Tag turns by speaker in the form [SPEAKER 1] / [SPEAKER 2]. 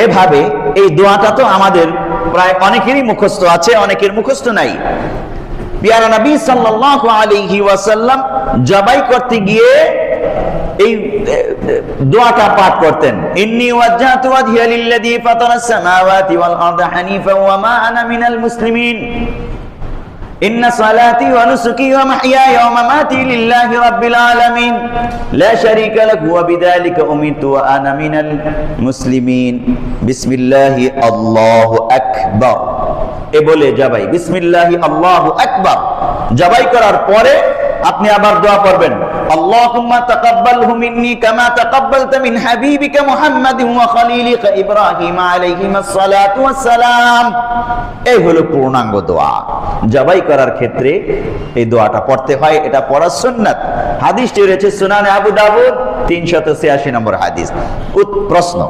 [SPEAKER 1] এভাবে এই দোয়াটা তো আমাদের প্রায় অনেকেরই মুখস্থ আছে, অনেকের মুখস্থ নাই। প্যারা নবী সাল্লাল্লাহু আলাইহি ওয়াসাল্লাম জবাই করতে গিয়ে এই দোয়াটা পাঠ করতেন, ইন্নী ওয়াজ্জাহতু ওয়াজহিয়া লিল্লাযী ফাতারাস সামাওয়াতি ওয়াল আরদা হানিফা ওয়া মা আনা মিনাল মুসলিমিন, ইন্না সালাতি ওয়া নুসুকি ওয়া মাহইয়ায়া ওয়া মামাতি লিল্লাহি রাব্বিল আলামিন লা শারীকা লাহু ওয়া বিযালিকা উমিরতু ওয়া আনা মিনাল মুসলিমিন, বিসমিল্লাহি আল্লাহু আকবার। এ বলে জবাই, বিসমিল্লাহি আল্লাহু আকবার জবাই করার পরে আপনি আবার দোয়া করবেন, আল্লাহুম্মা তাকাব্বালহু মিন্নি কামা তাকাব্বালতা মিন হাবিবিকা মুহাম্মাদিন ওয়া খলিলিকা ইব্রাহিম আলাইহিমাস সালাতু ওয়াস সালাম। এই হলো পূর্ণাঙ্গ দোয়া। জবাই করার ক্ষেত্রে এই দোয়াটা পড়তে হয়, এটা পড়া সুন্নাত। হাদিসটি রয়েছে সুনানে আবু দাউদ 386 নম্বর হাদিস। প্রশ্ন,